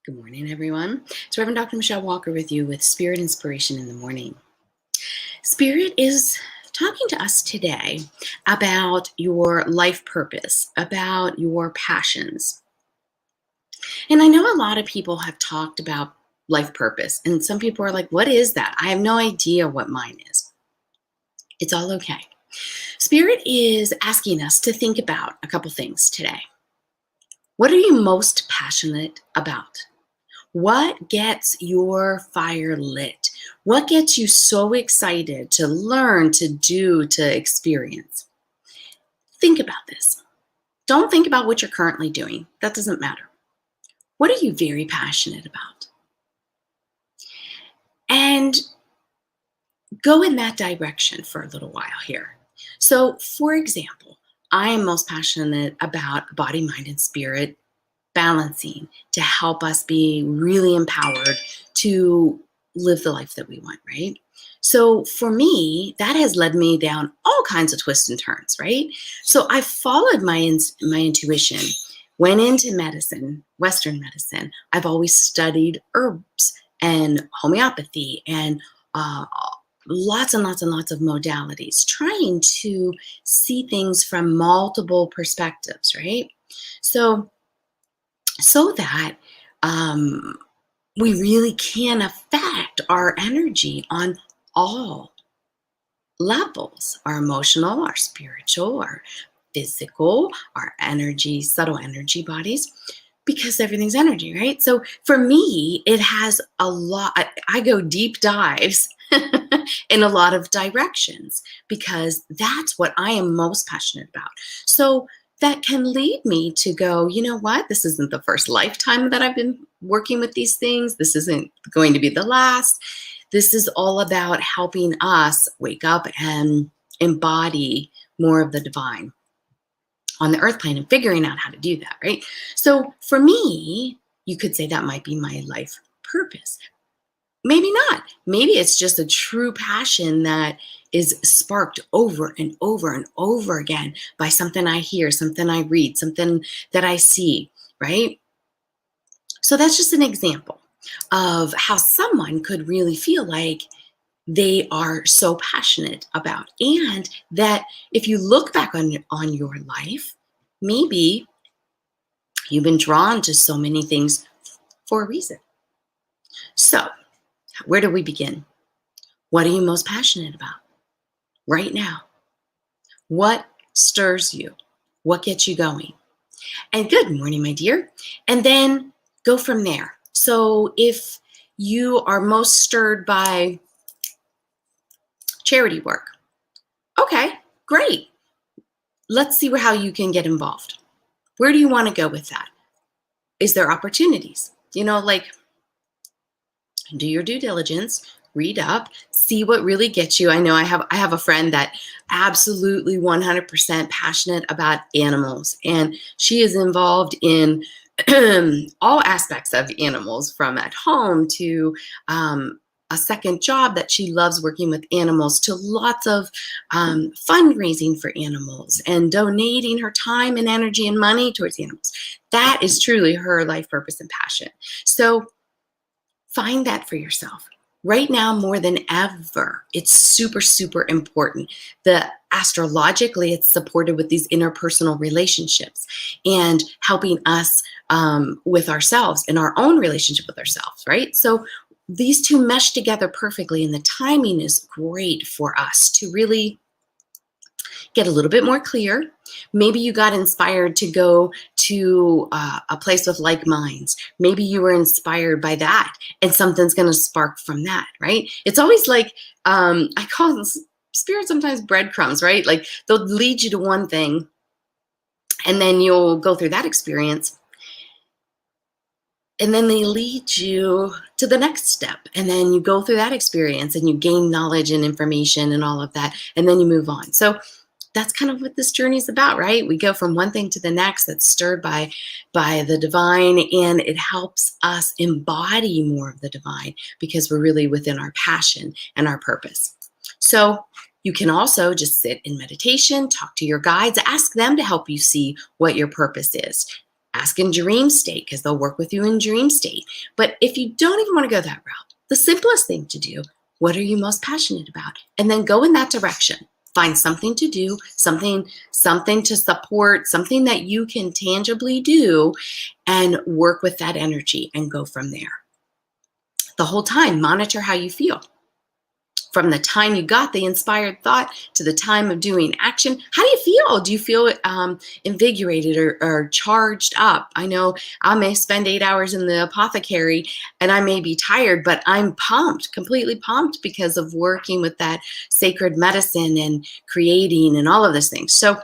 Good morning, everyone. It's Reverend Dr. Michelle Walker with you with Spirit Inspiration in the Morning. Spirit is talking to us today about your life purpose, about your passions. And I know a lot of people have talked about life purpose, and some people are like, what is that? I have no idea what mine is. It's all okay. Spirit is asking us to think about a couple things today. What are you most passionate about? What gets your fire lit? What gets you so excited to learn, to do, to experience? Think about this. Don't think about what you're currently doing. That doesn't matter. What are you very passionate about? And go in that direction for a little while here. So, for example, I am most passionate about body, mind, and spirit balancing to help us be really empowered to live the life that we want, right? So for me, that has led me down all kinds of twists and turns, right? So I followed my intuition, went into medicine, Western medicine. I've always studied herbs and homeopathy and lots and lots and lots of modalities, trying to see things from multiple perspectives, right? So that we really can affect our energy on all levels, our emotional, our spiritual, our physical, our energy, subtle energy bodies, because everything's energy, right? So for me, it has a lot, I go deep dives in a lot of directions because that's what I am most passionate about. So that can lead me to go, you know what? This isn't the first lifetime that I've been working with these things. This isn't going to be the last. This is all about helping us wake up and embody more of the divine on the earth plane and figuring out how to do that, right? So for me, you could say that might be my life purpose. Maybe not. Maybe it's just a true passion that is sparked over and over and over again by something I hear, something I read, something that I see, right? So that's just an example of how someone could really feel like they are so passionate about. And that if you look back on your life, maybe you've been drawn to so many things for a reason. So where do we begin? What are you most passionate about right now? What stirs you? What gets you going? And good morning, my dear. And then go from there. So if you are most stirred by charity work, okay, great. Let's see how you can get involved. Where do you want to go with that? Is there opportunities? Like, do your due diligence, read up, see what really gets you. I know I have a friend that absolutely 100% passionate about animals, and she is involved in all aspects of animals, from at home to a second job that she loves working with animals, to lots of fundraising for animals and donating her time and energy and money towards animals. That is truly her life purpose and passion. So find that for yourself. Right now, more than ever, it's super, super important. Astrologically, it's supported with these interpersonal relationships and helping us with ourselves in our own relationship with ourselves, right? So these two mesh together perfectly, and the timing is great for us to really get a little bit more clear. Maybe you got inspired to go to a place with like minds. Maybe you were inspired by that, and something's going to spark from that, right? It's always like, I call this spirit sometimes breadcrumbs, right? Like they'll lead you to one thing, and then you'll go through that experience, and then they lead you to the next step, and then you go through that experience and you gain knowledge and information and all of that, and then you move on. So that's kind of what this journey is about, right? We go from one thing to the next that's stirred by the divine, and it helps us embody more of the divine because we're really within our passion and our purpose. So you can also just sit in meditation, talk to your guides, ask them to help you see what your purpose is. Ask in dream state because they'll work with you in dream state. But if you don't even want to go that route, the simplest thing to do, what are you most passionate about? And then go in that direction. Find something to do, something to support, something that you can tangibly do, and work with that energy and go from there. The whole time, monitor how you feel. From the time you got the inspired thought to the time of doing action, how do you feel? Do you feel invigorated or charged up? I know I may spend 8 hours in the apothecary and I may be tired, but I'm pumped, completely pumped because of working with that sacred medicine and creating and all of those things. So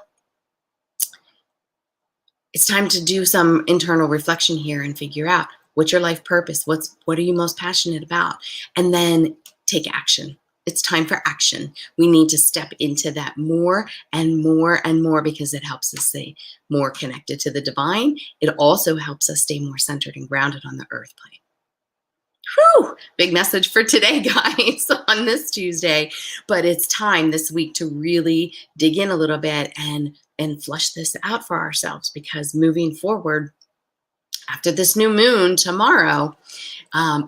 it's time to do some internal reflection here and figure out what's your life purpose? What are you most passionate about? And then take action. It's time for action. We need to step into that more and more and more because it helps us stay more connected to the divine. It also helps us stay more centered and grounded on the earth plane. Whew, big message for today, guys, on this Tuesday. But it's time this week to really dig in a little bit and flush this out for ourselves, because moving forward, after this new moon tomorrow,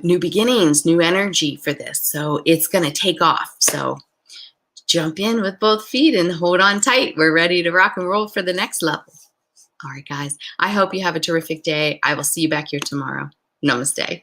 new beginnings, new energy for this. So it's going to take off. So jump in with both feet and hold on tight. We're ready to rock and roll for the next level. All right, guys, I hope you have a terrific day. I will see you back here tomorrow. Namaste.